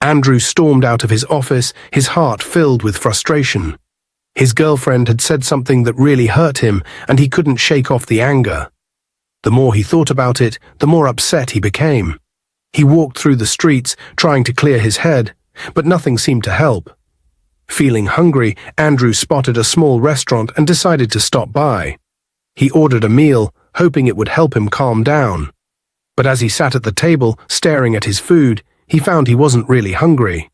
Andrew stormed out of his office, his heart filled with frustration. His girlfriend had said something that really hurt him, and he couldn't shake off the anger. The more he thought about it, the more upset he became. He walked through the streets, trying to clear his head, but nothing seemed to help. Feeling hungry, Andrew spotted a small restaurant and decided to stop by. He ordered a meal, hoping it would help him calm down. But as he sat at the table, staring at his food, he found he wasn't really hungry.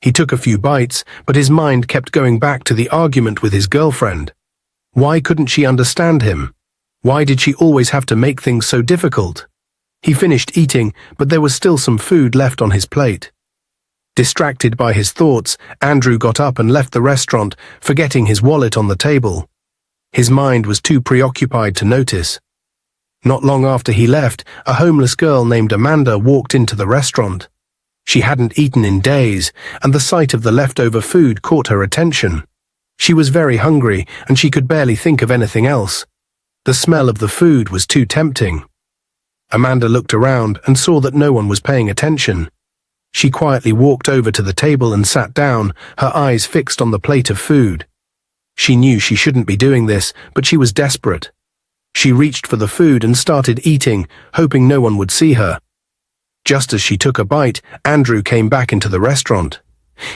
He took a few bites, but his mind kept going back to the argument with his girlfriend. Why couldn't she understand him? Why did she always have to make things so difficult? He finished eating, but there was still some food left on his plate. Distracted by his thoughts, Andrew got up and left the restaurant, forgetting his wallet on the table. His mind was too preoccupied to notice. Not long after he left, a homeless girl named Amanda walked into the restaurant. She hadn't eaten in days, and the sight of the leftover food caught her attention. She was very hungry, and she could barely think of anything else. The smell of the food was too tempting. Amanda looked around and saw that no one was paying attention. She quietly walked over to the table and sat down, her eyes fixed on the plate of food. She knew she shouldn't be doing this, but she was desperate. She reached for the food and started eating, hoping no one would see her. Just as she took a bite, Andrew came back into the restaurant.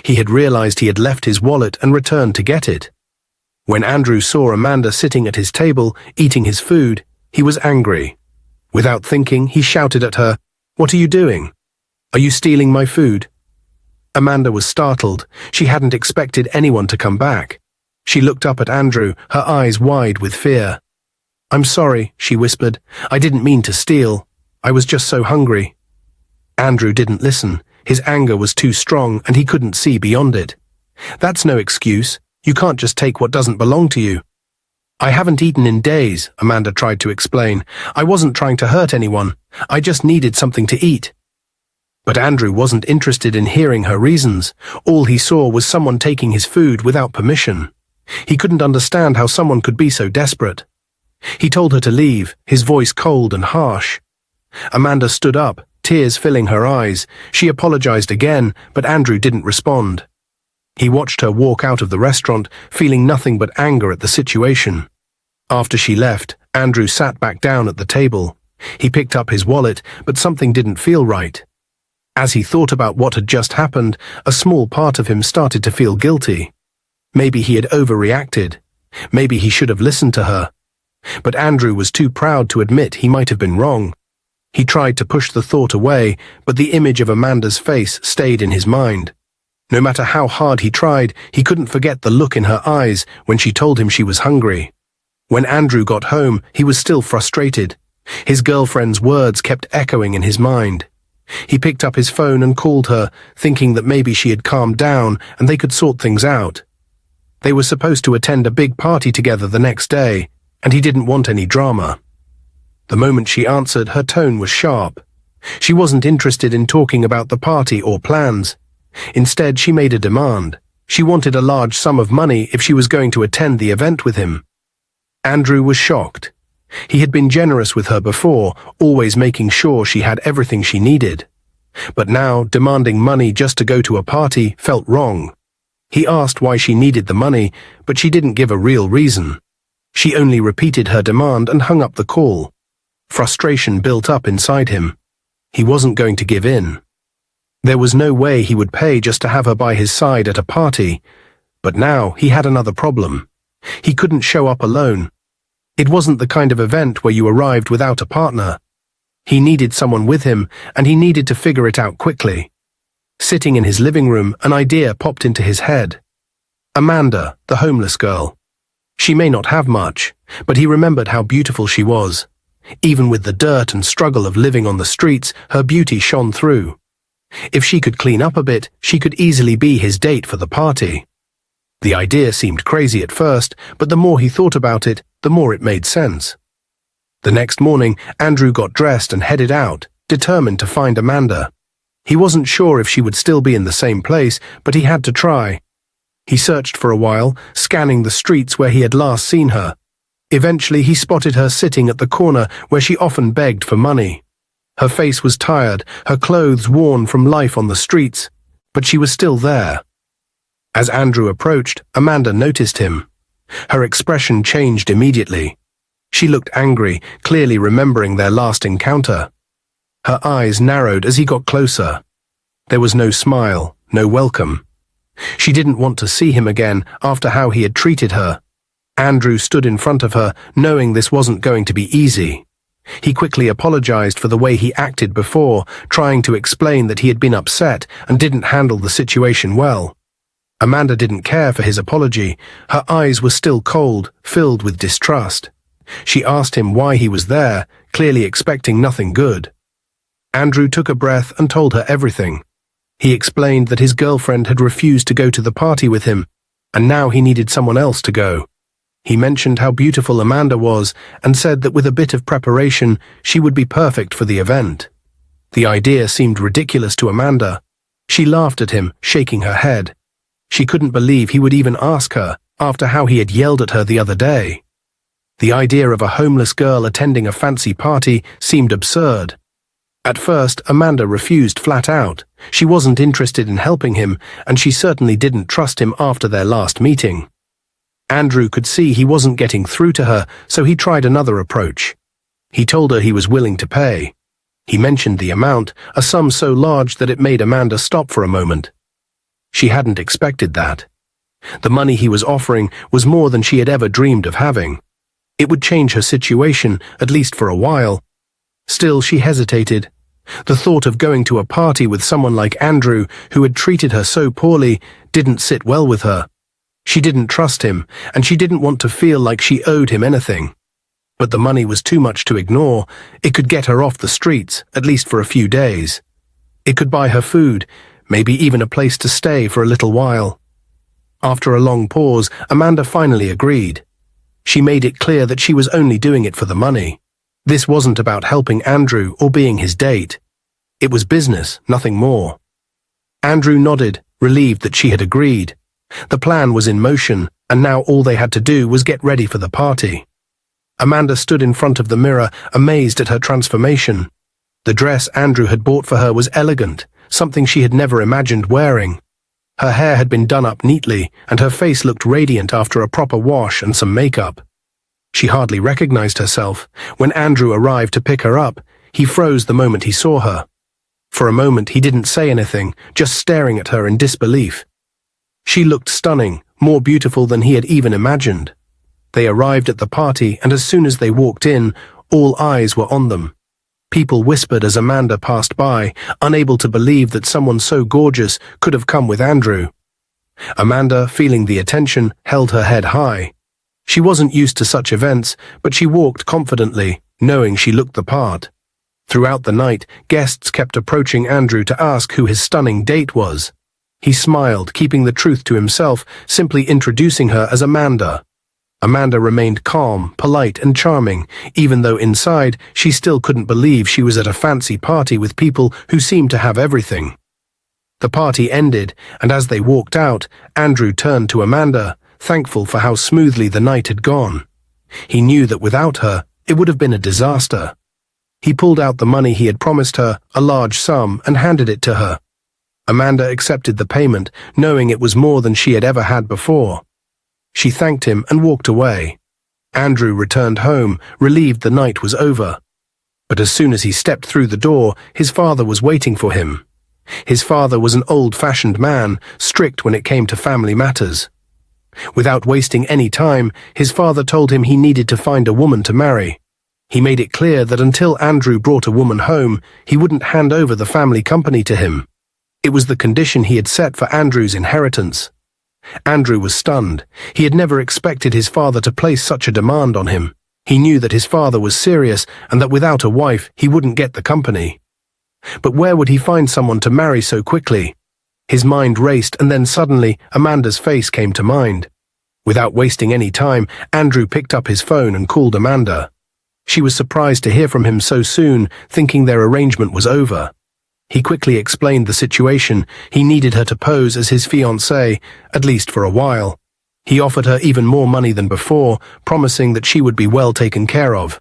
He had realized he had left his wallet and returned to get it. When Andrew saw Amanda sitting at his table, eating his food, he was angry. Without thinking, he shouted at her, "What are you doing? Are you stealing my food?" Amanda was startled. She hadn't expected anyone to come back. She looked up at Andrew, her eyes wide with fear. "I'm sorry," she whispered. "I didn't mean to steal. I was just so hungry." Andrew didn't listen. His anger was too strong and he couldn't see beyond it. "That's no excuse. You can't just take what doesn't belong to you." "I haven't eaten in days," Amanda tried to explain. "I wasn't trying to hurt anyone. I just needed something to eat." But Andrew wasn't interested in hearing her reasons. All he saw was someone taking his food without permission. He couldn't understand how someone could be so desperate. He told her to leave, his voice cold and harsh. Amanda stood up, tears filling her eyes. She apologized again, but Andrew didn't respond. He watched her walk out of the restaurant, feeling nothing but anger at the situation. After she left, Andrew sat back down at the table. He picked up his wallet, but something didn't feel right. As he thought about what had just happened, a small part of him started to feel guilty. Maybe he had overreacted. Maybe he should have listened to her. But Andrew was too proud to admit he might have been wrong. He tried to push the thought away, but the image of Amanda's face stayed in his mind. No matter how hard he tried, he couldn't forget the look in her eyes when she told him she was hungry. When Andrew got home, he was still frustrated. His girlfriend's words kept echoing in his mind. He picked up his phone and called her, thinking that maybe she had calmed down and they could sort things out. They were supposed to attend a big party together the next day, and he didn't want any drama. The moment she answered, her tone was sharp. She wasn't interested in talking about the party or plans. Instead, she made a demand. She wanted a large sum of money if she was going to attend the event with him. Andrew was shocked. He had been generous with her before, always making sure she had everything she needed. But now, demanding money just to go to a party felt wrong. He asked why she needed the money, but she didn't give a real reason. She only repeated her demand and hung up the call. Frustration built up inside him. He wasn't going to give in. There was no way he would pay just to have her by his side at a party. But now he had another problem. He couldn't show up alone. It wasn't the kind of event where you arrived without a partner. He needed someone with him, and he needed to figure it out quickly. Sitting in his living room, an idea popped into his head. Amanda, the homeless girl. She may not have much, but he remembered how beautiful she was. Even with the dirt and struggle of living on the streets, her beauty shone through. If she could clean up a bit, she could easily be his date for the party. The idea seemed crazy at first, but the more he thought about it, the more it made sense. The next morning, Andrew got dressed and headed out, determined to find Amanda. He wasn't sure if she would still be in the same place, but he had to try. He searched for a while, scanning the streets where he had last seen her. Eventually, he spotted her sitting at the corner where she often begged for money. Her face was tired, her clothes worn from life on the streets. but she was still there. As Andrew approached, Amanda noticed him. Her expression changed immediately. She looked angry, clearly remembering their last encounter. Her eyes narrowed as he got closer. There was no smile, no welcome. She didn't want to see him again after how he had treated her. Andrew stood in front of her, knowing this wasn't going to be easy. He quickly apologized for the way he acted before, trying to explain that he had been upset and didn't handle the situation well. Amanda didn't care for his apology. Her eyes were still cold, filled with distrust. She asked him why he was there, clearly expecting nothing good. Andrew took a breath and told her everything. He explained that his girlfriend had refused to go to the party with him, and now he needed someone else to go. He mentioned how beautiful Amanda was and said that with a bit of preparation, she would be perfect for the event. The idea seemed ridiculous to Amanda. She laughed at him, shaking her head. She couldn't believe he would even ask her, after how he had yelled at her the other day. The idea of a homeless girl attending a fancy party seemed absurd. At first, Amanda refused flat out. She wasn't interested in helping him, and she certainly didn't trust him after their last meeting. Andrew could see he wasn't getting through to her, so he tried another approach. He told her he was willing to pay. He mentioned the amount, a sum so large that it made Amanda stop for a moment. She hadn't expected that. The money he was offering was more than she had ever dreamed of having. It would change her situation, at least for a while. Still, she hesitated. The thought of going to a party with someone like Andrew, who had treated her so poorly, didn't sit well with her. She didn't trust him, and she didn't want to feel like she owed him anything. But the money was too much to ignore. It could get her off the streets, at least for a few days. It could buy her food, maybe even a place to stay for a little while. After a long pause, Amanda finally agreed. She made it clear that she was only doing it for the money. This wasn't about helping Andrew or being his date. It was business, nothing more. Andrew nodded, relieved that she had agreed. The plan was in motion, and now all they had to do was get ready for the party. Amanda stood in front of the mirror, amazed at her transformation. The dress Andrew had bought for her was elegant, something she had never imagined wearing. Her hair had been done up neatly, and her face looked radiant after a proper wash and some makeup. She hardly recognized herself. When Andrew arrived to pick her up, he froze the moment he saw her. For a moment he didn't say anything, just staring at her in disbelief. She looked stunning, more beautiful than he had even imagined. They arrived at the party, and as soon as they walked in, all eyes were on them. People whispered as Amanda passed by, unable to believe that someone so gorgeous could have come with Andrew. Amanda, feeling the attention, held her head high. She wasn't used to such events, but she walked confidently, knowing she looked the part. Throughout the night, guests kept approaching Andrew to ask who his stunning date was. He smiled, keeping the truth to himself, simply introducing her as Amanda. Amanda remained calm, polite, and charming, even though inside she still couldn't believe she was at a fancy party with people who seemed to have everything. The party ended, and as they walked out, Andrew turned to Amanda, thankful for how smoothly the night had gone. He knew that without her, it would have been a disaster. He pulled out the money he had promised her, a large sum, and handed it to her. Amanda accepted the payment, knowing it was more than she had ever had before. She thanked him and walked away. Andrew returned home, relieved the night was over. But as soon as he stepped through the door, his father was waiting for him. His father was an old-fashioned man, strict when it came to family matters. Without wasting any time, his father told him he needed to find a woman to marry. He made it clear that until Andrew brought a woman home, he wouldn't hand over the family company to him. It was the condition he had set for Andrew's inheritance. Andrew was stunned. He had never expected his father to place such a demand on him. He knew that his father was serious and that without a wife he wouldn't get the company. But where would he find someone to marry so quickly? His mind raced, and then suddenly Amanda's face came to mind. Without wasting any time, Andrew picked up his phone and called Amanda. She was surprised to hear from him so soon, thinking their arrangement was over. He quickly explained the situation. He needed her to pose as his fiancée, at least for a while. He offered her even more money than before, promising that she would be well taken care of.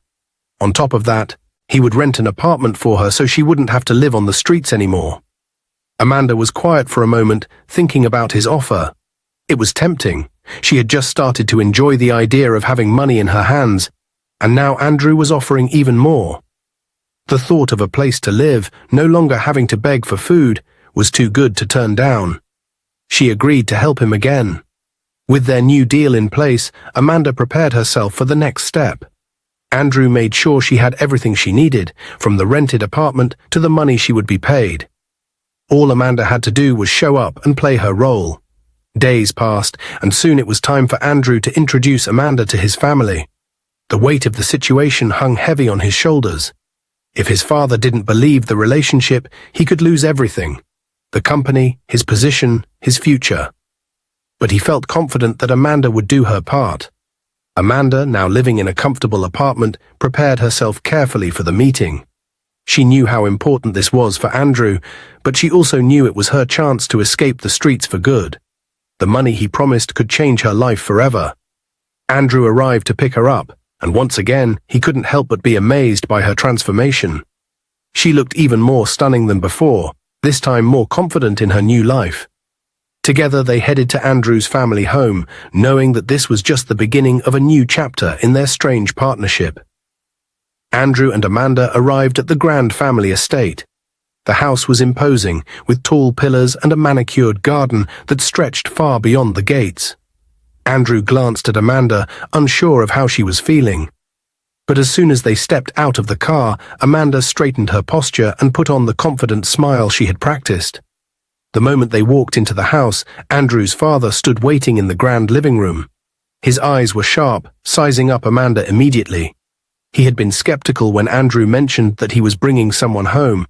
On top of that, he would rent an apartment for her so she wouldn't have to live on the streets anymore. Amanda was quiet for a moment, thinking about his offer. It was tempting. She had just started to enjoy the idea of having money in her hands, and now Andrew was offering even more. The thought of a place to live, no longer having to beg for food, was too good to turn down. She agreed to help him again. With their new deal in place, Amanda prepared herself for the next step. Andrew made sure she had everything she needed, from the rented apartment to the money she would be paid. All Amanda had to do was show up and play her role. Days passed, and soon it was time for Andrew to introduce Amanda to his family. The weight of the situation hung heavy on his shoulders. If his father didn't believe the relationship, he could lose everything: the company, his position, his future. But he felt confident that Amanda would do her part. Amanda, now living in a comfortable apartment, prepared herself carefully for the meeting. She knew how important this was for Andrew, but she also knew it was her chance to escape the streets for good. The money he promised could change her life forever. Andrew arrived to pick her up, and once again, he couldn't help but be amazed by her transformation. She looked even more stunning than before, this time more confident in her new life. Together they headed to Andrew's family home, knowing that this was just the beginning of a new chapter in their strange partnership. Andrew and Amanda arrived at the grand family estate. The house was imposing, with tall pillars and a manicured garden that stretched far beyond the gates. Andrew glanced at Amanda, unsure of how she was feeling. But as soon as they stepped out of the car, Amanda straightened her posture and put on the confident smile she had practiced. The moment they walked into the house, Andrew's father stood waiting in the grand living room. His eyes were sharp, sizing up Amanda immediately. He had been skeptical when Andrew mentioned that he was bringing someone home,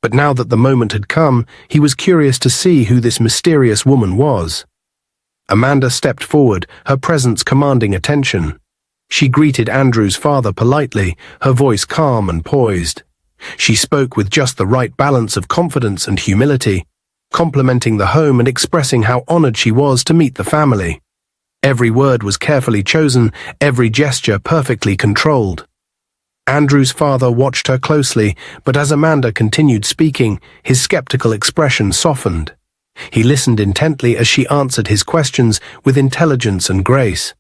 but now that the moment had come, he was curious to see who this mysterious woman was. Amanda stepped forward, her presence commanding attention. She greeted Andrew's father politely, her voice calm and poised. She spoke with just the right balance of confidence and humility, complimenting the home and expressing how honored she was to meet the family. Every word was carefully chosen, every gesture perfectly controlled. Andrew's father watched her closely, but as Amanda continued speaking, his skeptical expression softened. He listened intently as she answered his questions with intelligence and grace.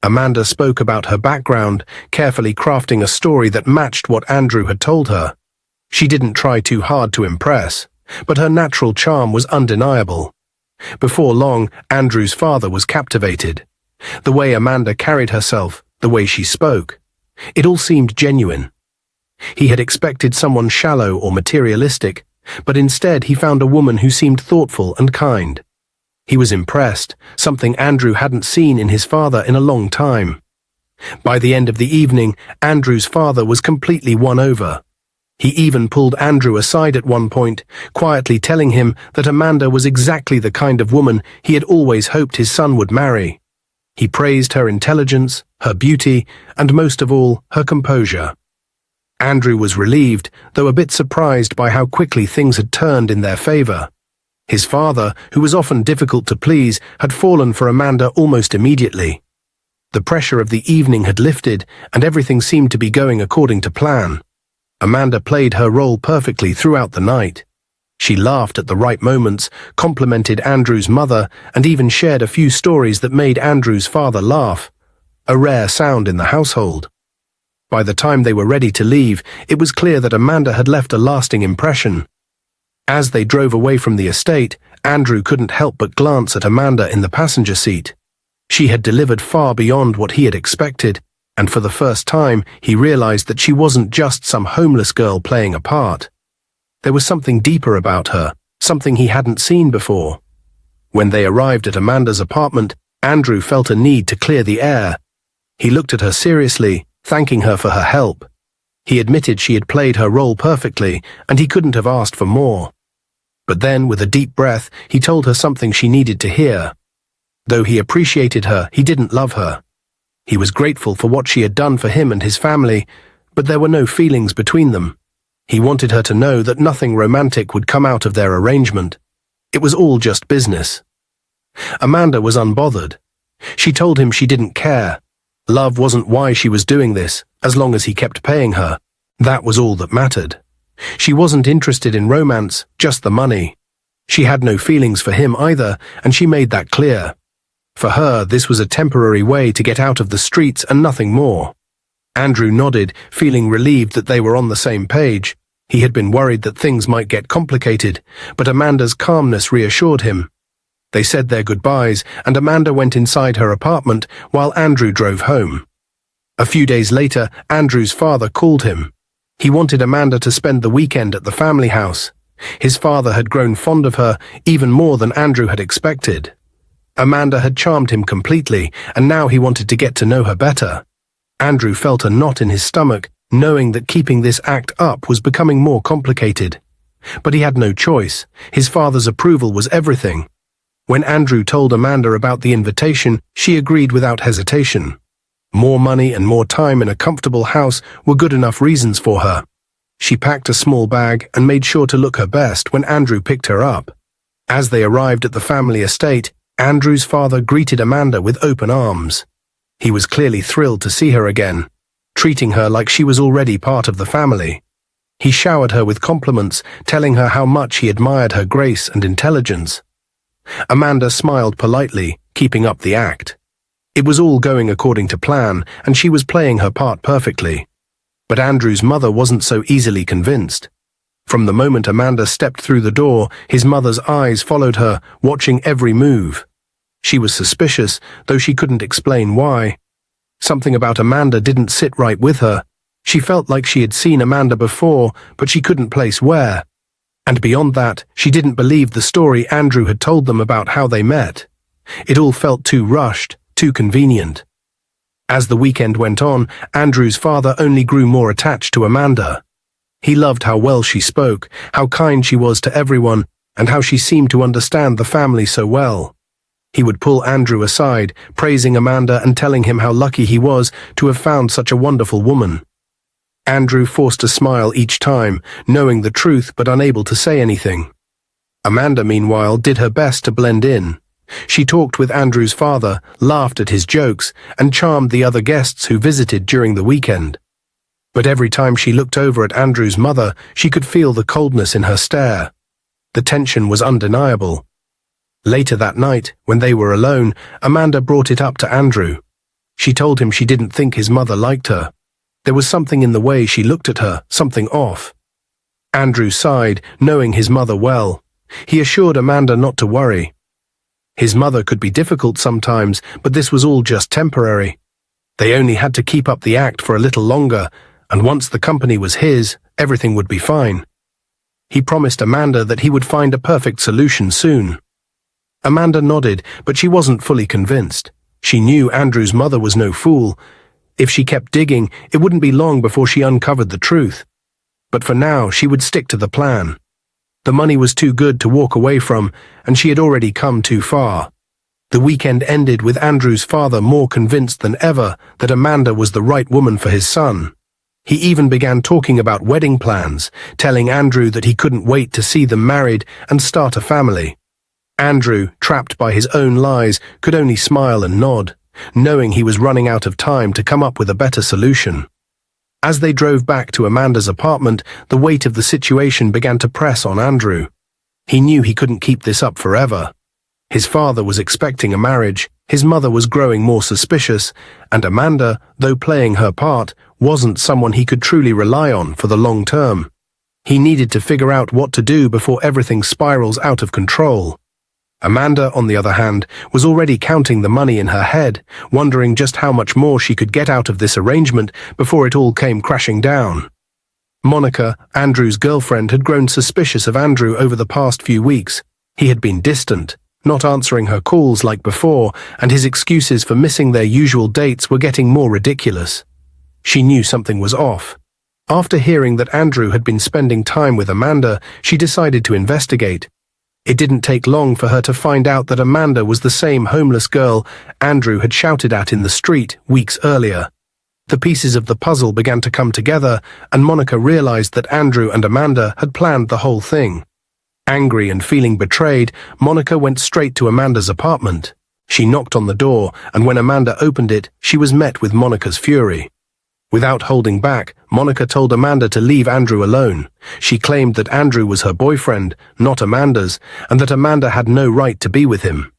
Amanda spoke about her background, carefully crafting a story that matched what Andrew had told her. She didn't try too hard to impress, but her natural charm was undeniable. Before long, Andrew's father was captivated. The way Amanda carried herself, the way she spoke, it all seemed genuine. He had expected someone shallow or materialistic, but instead he found a woman who seemed thoughtful and kind. He was impressed, something Andrew hadn't seen in his father in a long time. By the end of the evening, Andrew's father was completely won over. He even pulled Andrew aside at one point, quietly telling him that Amanda was exactly the kind of woman he had always hoped his son would marry. He praised her intelligence, her beauty, and most of all, her composure. Andrew was relieved, though a bit surprised by how quickly things had turned in their favor. His father, who was often difficult to please, had fallen for Amanda almost immediately. The pressure of the evening had lifted, and everything seemed to be going according to plan. Amanda played her role perfectly throughout the night. She laughed at the right moments, complimented Andrew's mother, and even shared a few stories that made Andrew's father laugh, a rare sound in the household. By the time they were ready to leave, it was clear that Amanda had left a lasting impression. As they drove away from the estate, Andrew couldn't help but glance at Amanda in the passenger seat. She had delivered far beyond what he had expected, and for the first time, he realized that she wasn't just some homeless girl playing a part. There was something deeper about her, something he hadn't seen before. When they arrived at Amanda's apartment, Andrew felt a need to clear the air. He looked at her seriously, thanking her for her help. He admitted she had played her role perfectly, and he couldn't have asked for more. But then, with a deep breath, he told her something she needed to hear. Though he appreciated her, he didn't love her. He was grateful for what she had done for him and his family, but there were no feelings between them. He wanted her to know that nothing romantic would come out of their arrangement. It was all just business. Amanda was unbothered. She told him she didn't care. Love wasn't why she was doing this, as long as he kept paying her. That was all that mattered. She wasn't interested in romance, just the money. She had no feelings for him either, and she made that clear. For her, this was a temporary way to get out of the streets and nothing more. Andrew nodded, feeling relieved that they were on the same page. He had been worried that things might get complicated, but Amanda's calmness reassured him. They said their goodbyes, and Amanda went inside her apartment while Andrew drove home. A few days later, Andrew's father called him. He wanted Amanda to spend the weekend at the family house. His father had grown fond of her, even more than Andrew had expected. Amanda had charmed him completely, and now he wanted to get to know her better. Andrew felt a knot in his stomach, knowing that keeping this act up was becoming more complicated. But he had no choice. His father's approval was everything. When Andrew told Amanda about the invitation, she agreed without hesitation. More money and more time in a comfortable house were good enough reasons for her. She packed a small bag and made sure to look her best when Andrew picked her up. As they arrived at the family estate, Andrew's father greeted Amanda with open arms. He was clearly thrilled to see her again, treating her like she was already part of the family. He showered her with compliments, telling her how much he admired her grace and intelligence. Amanda smiled politely, keeping up the act. It was all going according to plan, and she was playing her part perfectly. But Andrew's mother wasn't so easily convinced. From the moment Amanda stepped through the door, his mother's eyes followed her, watching every move. She was suspicious, though she couldn't explain why. Something about Amanda didn't sit right with her. She felt like she had seen Amanda before, but she couldn't place where. And beyond that, she didn't believe the story Andrew had told them about how they met. It all felt too rushed, too convenient. As the weekend went on, Andrew's father only grew more attached to Amanda. He loved how well she spoke, how kind she was to everyone, and how she seemed to understand the family so well. He would pull Andrew aside, praising Amanda and telling him how lucky he was to have found such a wonderful woman. Andrew forced a smile each time, knowing the truth but unable to say anything. Amanda, meanwhile, did her best to blend in. She talked with Andrew's father, laughed at his jokes, and charmed the other guests who visited during the weekend. But every time she looked over at Andrew's mother, she could feel the coldness in her stare. The tension was undeniable. Later that night, when they were alone, Amanda brought it up to Andrew. She told him she didn't think his mother liked her. There was something in the way she looked at her, something off. Andrew sighed, knowing his mother well. He assured Amanda not to worry. His mother could be difficult sometimes, but this was all just temporary. They only had to keep up the act for a little longer, and once the company was his, everything would be fine. He promised Amanda that he would find a perfect solution soon. Amanda nodded, but she wasn't fully convinced. She knew Andrew's mother was no fool. If she kept digging, it wouldn't be long before she uncovered the truth. But for now, she would stick to the plan. The money was too good to walk away from, and she had already come too far. The weekend ended with Andrew's father more convinced than ever that Amanda was the right woman for his son. He even began talking about wedding plans, telling Andrew that he couldn't wait to see them married and start a family. Andrew, trapped by his own lies, could only smile and nod, knowing he was running out of time to come up with a better solution. As they drove back to Amanda's apartment, the weight of the situation began to press on Andrew. He knew he couldn't keep this up forever. His father was expecting a marriage, his mother was growing more suspicious, and Amanda, though playing her part, wasn't someone he could truly rely on for the long term. He needed to figure out what to do before everything spirals out of control. Amanda, on the other hand, was already counting the money in her head, wondering just how much more she could get out of this arrangement before it all came crashing down. Monica, Andrew's girlfriend, had grown suspicious of Andrew over the past few weeks. He had been distant, not answering her calls like before, and his excuses for missing their usual dates were getting more ridiculous. She knew something was off. After hearing that Andrew had been spending time with Amanda, she decided to investigate. It didn't take long for her to find out that Amanda was the same homeless girl Andrew had shouted at in the street weeks earlier. The pieces of the puzzle began to come together, and Monica realized that Andrew and Amanda had planned the whole thing. Angry and feeling betrayed, Monica went straight to Amanda's apartment. She knocked on the door, and when Amanda opened it, she was met with Monica's fury. Without holding back, Monica told Amanda to leave Andrew alone. She claimed that Andrew was her boyfriend, not Amanda's, and that Amanda had no right to be with him.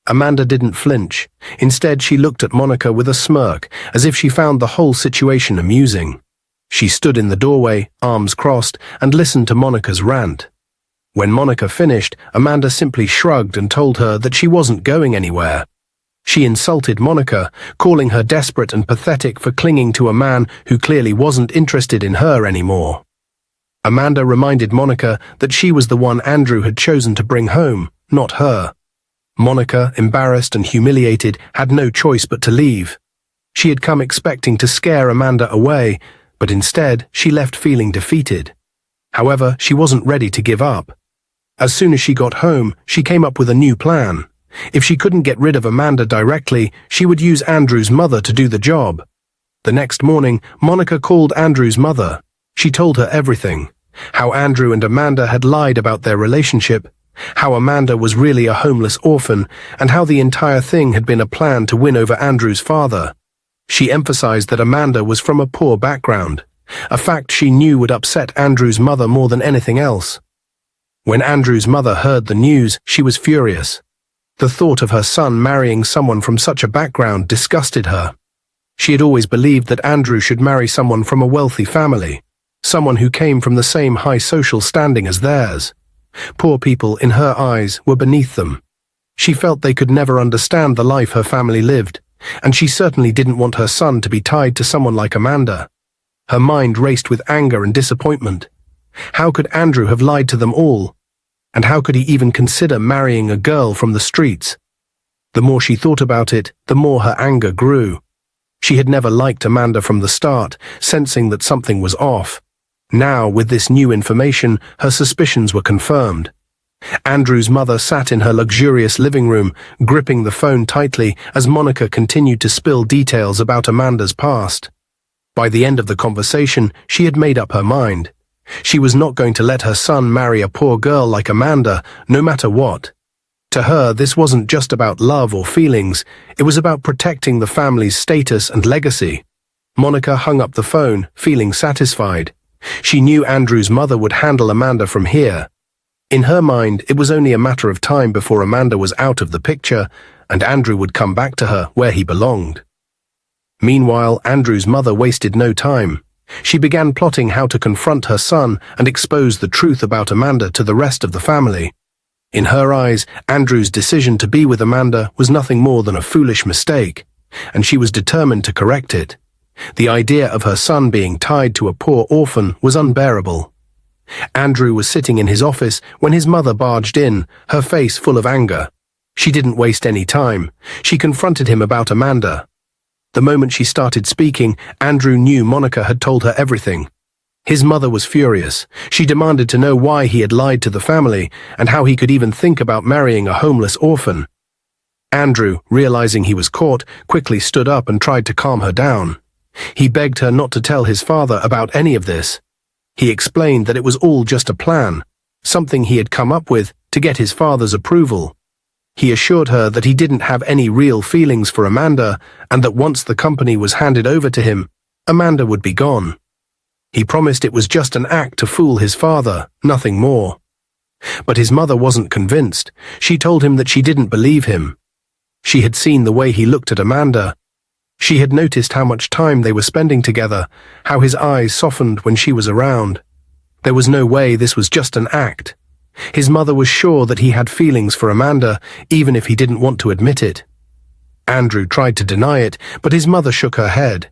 Amanda didn't flinch. Instead, she looked at Monica with a smirk, as if she found the whole situation amusing. She stood in the doorway, arms crossed, and listened to Monica's rant. When Monica finished, Amanda simply shrugged and told her that she wasn't going anywhere. She insulted Monica, calling her desperate and pathetic for clinging to a man who clearly wasn't interested in her anymore. Amanda reminded Monica that she was the one Andrew had chosen to bring home, not her. Monica, embarrassed and humiliated, had no choice but to leave. She had come expecting to scare Amanda away, but instead she left feeling defeated. However, she wasn't ready to give up. As soon as she got home, she came up with a new plan. If she couldn't get rid of Amanda directly, she would use Andrew's mother to do the job. The next morning, Monica called Andrew's mother. She told her everything. How Andrew and Amanda had lied about their relationship, how Amanda was really a homeless orphan, and how the entire thing had been a plan to win over Andrew's father. She emphasized that Amanda was from a poor background, a fact she knew would upset Andrew's mother more than anything else. When Andrew's mother heard the news, she was furious. The thought of her son marrying someone from such a background disgusted her. She had always believed that Andrew should marry someone from a wealthy family, someone who came from the same high social standing as theirs. Poor people, in her eyes, were beneath them. She felt they could never understand the life her family lived, and she certainly didn't want her son to be tied to someone like Amanda. Her mind raced with anger and disappointment. How could Andrew have lied to them all? And how could he even consider marrying a girl from the streets? The more she thought about it, the more her anger grew. She had never liked Amanda from the start, sensing that something was off. Now, with this new information, her suspicions were confirmed. Andrew's mother sat in her luxurious living room, gripping the phone tightly as Monica continued to spill details about Amanda's past. By the end of the conversation, she had made up her mind. She was not going to let her son marry a poor girl like Amanda, no matter what. To her, this wasn't just about love or feelings, it was about protecting the family's status and legacy. Monica hung up the phone, feeling satisfied. She knew Andrew's mother would handle Amanda from here. In her mind, it was only a matter of time before Amanda was out of the picture, and Andrew would come back to her where he belonged. Meanwhile, Andrew's mother wasted no time. She began plotting how to confront her son and expose the truth about Amanda to the rest of the family. In her eyes, Andrew's decision to be with Amanda was nothing more than a foolish mistake, and she was determined to correct it. The idea of her son being tied to a poor orphan was unbearable. Andrew was sitting in his office when his mother barged in, her face full of anger. She didn't waste any time. She confronted him about Amanda. The moment she started speaking, Andrew knew Monica had told her everything. His mother was furious. She demanded to know why he had lied to the family and how he could even think about marrying a homeless orphan. Andrew, realizing he was caught, quickly stood up and tried to calm her down. He begged her not to tell his father about any of this. He explained that it was all just a plan, something he had come up with to get his father's approval. He assured her that he didn't have any real feelings for Amanda and that once the company was handed over to him, Amanda would be gone. He promised it was just an act to fool his father, nothing more. But his mother wasn't convinced. She told him that she didn't believe him. She had seen the way he looked at Amanda. She had noticed how much time they were spending together, how his eyes softened when she was around. There was no way this was just an act. His mother was sure that he had feelings for Amanda, even if he didn't want to admit it. Andrew tried to deny it, but his mother shook her head.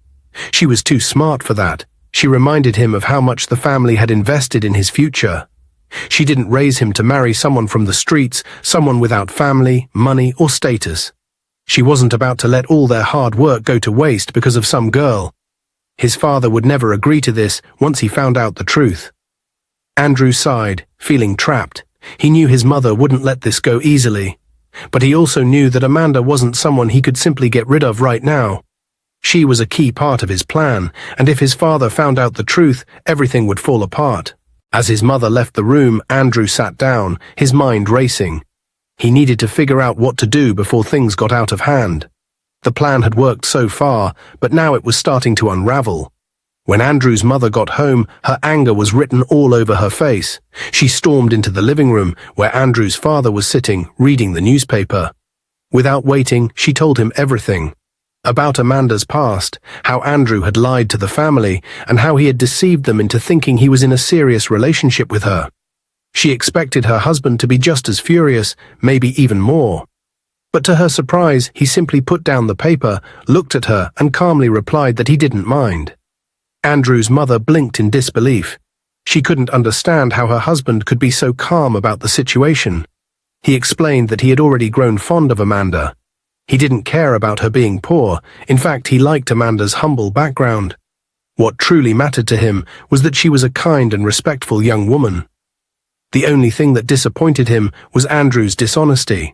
She was too smart for that. She reminded him of how much the family had invested in his future. She didn't raise him to marry someone from the streets, someone without family, money, or status. She wasn't about to let all their hard work go to waste because of some girl. His father would never agree to this once he found out the truth. Andrew sighed, feeling trapped. He knew his mother wouldn't let this go easily. But he also knew that Amanda wasn't someone he could simply get rid of right now. She was a key part of his plan, and if his father found out the truth, everything would fall apart. As his mother left the room, Andrew sat down, his mind racing. He needed to figure out what to do before things got out of hand. The plan had worked so far, but now it was starting to unravel. When Andrew's mother got home, her anger was written all over her face. She stormed into the living room, where Andrew's father was sitting, reading the newspaper. Without waiting, she told him everything. About Amanda's past, how Andrew had lied to the family, and how he had deceived them into thinking he was in a serious relationship with her. She expected her husband to be just as furious, maybe even more. But to her surprise, he simply put down the paper, looked at her, and calmly replied that he didn't mind. Andrew's mother blinked in disbelief. She couldn't understand how her husband could be so calm about the situation. He explained that he had already grown fond of Amanda. He didn't care about her being poor. In fact, he liked Amanda's humble background. What truly mattered to him was that she was a kind and respectful young woman. The only thing that disappointed him was Andrew's dishonesty.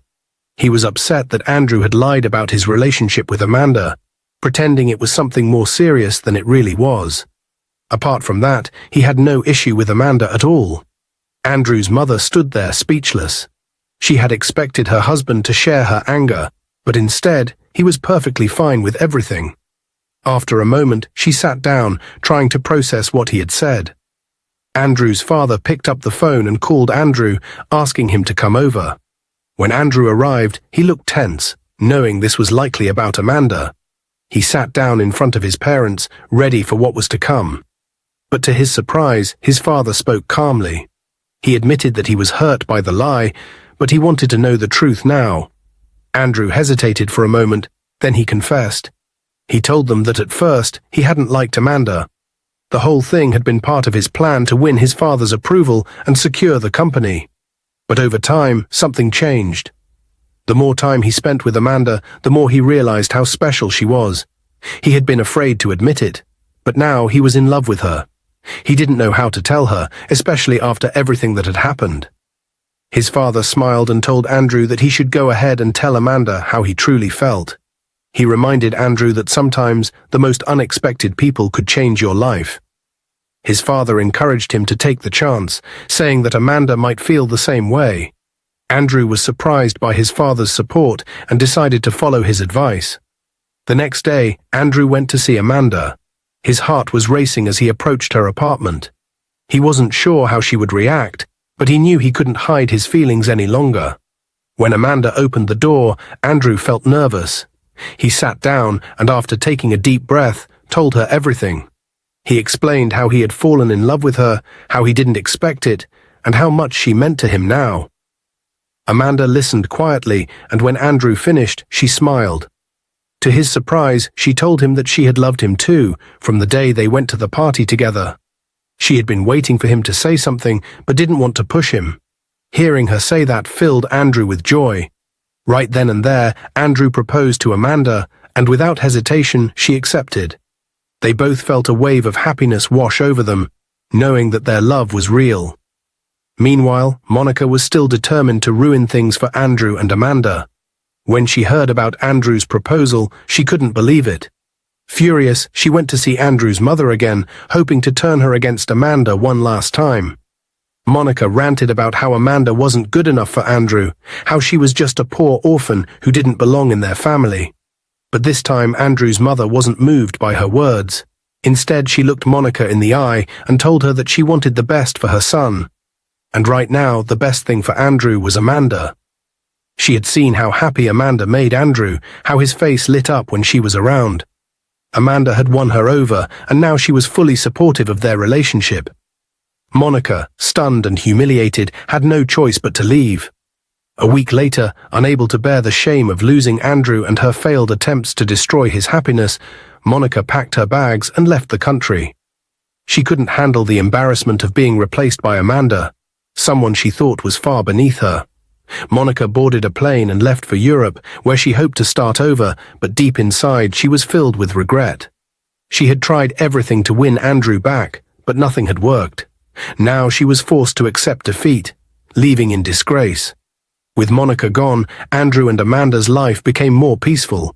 He was upset that Andrew had lied about his relationship with Amanda, pretending it was something more serious than it really was. Apart from that, he had no issue with Amanda at all. Andrew's mother stood there speechless. She had expected her husband to share her anger, but instead, he was perfectly fine with everything. After a moment, she sat down, trying to process what he had said. Andrew's father picked up the phone and called Andrew, asking him to come over. When Andrew arrived, he looked tense, knowing this was likely about Amanda. He sat down in front of his parents, ready for what was to come. But to his surprise, his father spoke calmly. He admitted that he was hurt by the lie, but he wanted to know the truth now. Andrew hesitated for a moment, then he confessed. He told them that at first, he hadn't liked Amanda. The whole thing had been part of his plan to win his father's approval and secure the company. But over time, something changed. The more time he spent with Amanda, the more he realized how special she was. He had been afraid to admit it, but now he was in love with her. He didn't know how to tell her, especially after everything that had happened. His father smiled and told Andrew that he should go ahead and tell Amanda how he truly felt. He reminded Andrew that sometimes the most unexpected people could change your life. His father encouraged him to take the chance, saying that Amanda might feel the same way. Andrew was surprised by his father's support and decided to follow his advice. The next day, Andrew went to see Amanda. His heart was racing as he approached her apartment. He wasn't sure how she would react, but he knew he couldn't hide his feelings any longer. When Amanda opened the door, Andrew felt nervous. He sat down and, after taking a deep breath, told her everything. He explained how he had fallen in love with her, how he didn't expect it, and how much she meant to him now. Amanda listened quietly, and when Andrew finished, she smiled. To his surprise, she told him that she had loved him too, from the day they went to the party together. She had been waiting for him to say something, but didn't want to push him. Hearing her say that filled Andrew with joy. Right then and there, Andrew proposed to Amanda, and without hesitation, she accepted. They both felt a wave of happiness wash over them, knowing that their love was real. Meanwhile, Monica was still determined to ruin things for Andrew and Amanda. When she heard about Andrew's proposal, she couldn't believe it. Furious, she went to see Andrew's mother again, hoping to turn her against Amanda one last time. Monica ranted about how Amanda wasn't good enough for Andrew, how she was just a poor orphan who didn't belong in their family. But this time Andrew's mother wasn't moved by her words. Instead, she looked Monica in the eye and told her that she wanted the best for her son. And right now, the best thing for Andrew was Amanda. She had seen how happy Amanda made Andrew, how his face lit up when she was around. Amanda had won her over, and now she was fully supportive of their relationship. Monica, stunned and humiliated, had no choice but to leave. A week later, unable to bear the shame of losing Andrew and her failed attempts to destroy his happiness, Monica packed her bags and left the country. She couldn't handle the embarrassment of being replaced by Amanda, someone she thought was far beneath her. Monica boarded a plane and left for Europe, where she hoped to start over, but deep inside she was filled with regret. She had tried everything to win Andrew back, but nothing had worked. Now she was forced to accept defeat, leaving in disgrace. With Monica gone, Andrew and Amanda's life became more peaceful.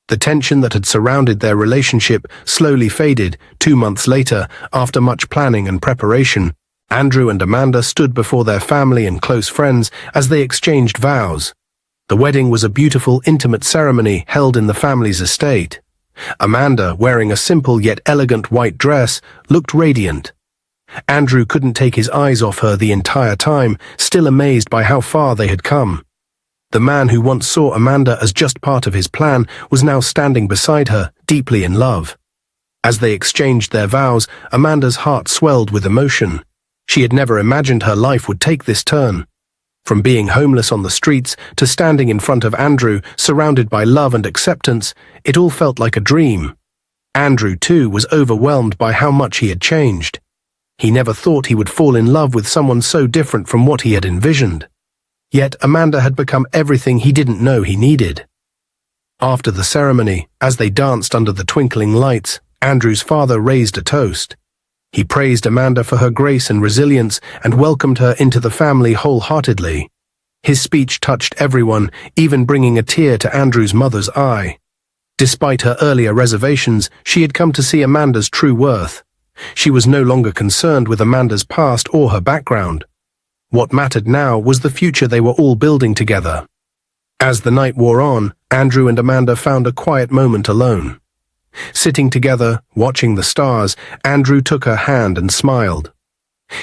The tension that had surrounded their relationship slowly faded. 2 months later, after much planning and preparation, Andrew and Amanda stood before their family and close friends as they exchanged vows. The wedding was a beautiful, intimate ceremony held in the family's estate. Amanda, wearing a simple yet elegant white dress, looked radiant. Andrew couldn't take his eyes off her the entire time, still amazed by how far they had come. The man who once saw Amanda as just part of his plan was now standing beside her, deeply in love. As they exchanged their vows, Amanda's heart swelled with emotion. She had never imagined her life would take this turn. From being homeless on the streets to standing in front of Andrew, surrounded by love and acceptance, it all felt like a dream. Andrew, too, was overwhelmed by how much he had changed. He never thought he would fall in love with someone so different from what he had envisioned. Yet Amanda had become everything he didn't know he needed. After the ceremony, as they danced under the twinkling lights, Andrew's father raised a toast. He praised Amanda for her grace and resilience and welcomed her into the family wholeheartedly. His speech touched everyone, even bringing a tear to Andrew's mother's eye. Despite her earlier reservations, she had come to see Amanda's true worth. She was no longer concerned with Amanda's past or her background. What mattered now was the future they were all building together. As the night wore on, Andrew and Amanda found a quiet moment alone. Sitting together, watching the stars, Andrew took her hand and smiled.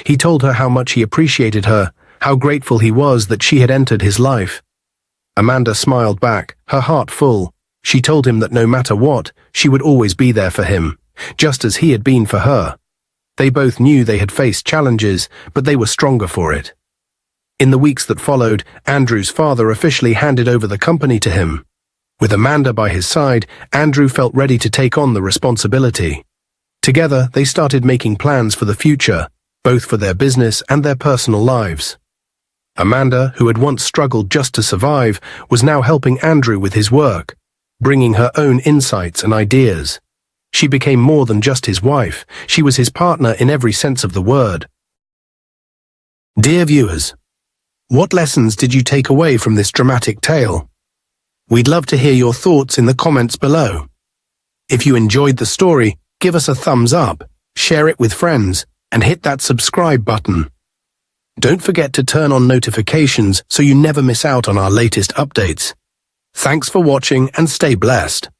He told her how much he appreciated her, how grateful he was that she had entered his life. Amanda smiled back, her heart full. She told him that no matter what, she would always be there for him, just as he had been for her. They both knew they had faced challenges, but they were stronger for it. In the weeks that followed, Andrew's father officially handed over the company to him. With Amanda by his side, Andrew felt ready to take on the responsibility. Together, they started making plans for the future, both for their business and their personal lives. Amanda, who had once struggled just to survive, was now helping Andrew with his work, bringing her own insights and ideas. She became more than just his wife, she was his partner in every sense of the word. Dear viewers, what lessons did you take away from this dramatic tale? We'd love to hear your thoughts in the comments below. If you enjoyed the story, give us a thumbs up, share it with friends, and hit that subscribe button. Don't forget to turn on notifications so you never miss out on our latest updates. Thanks for watching and stay blessed.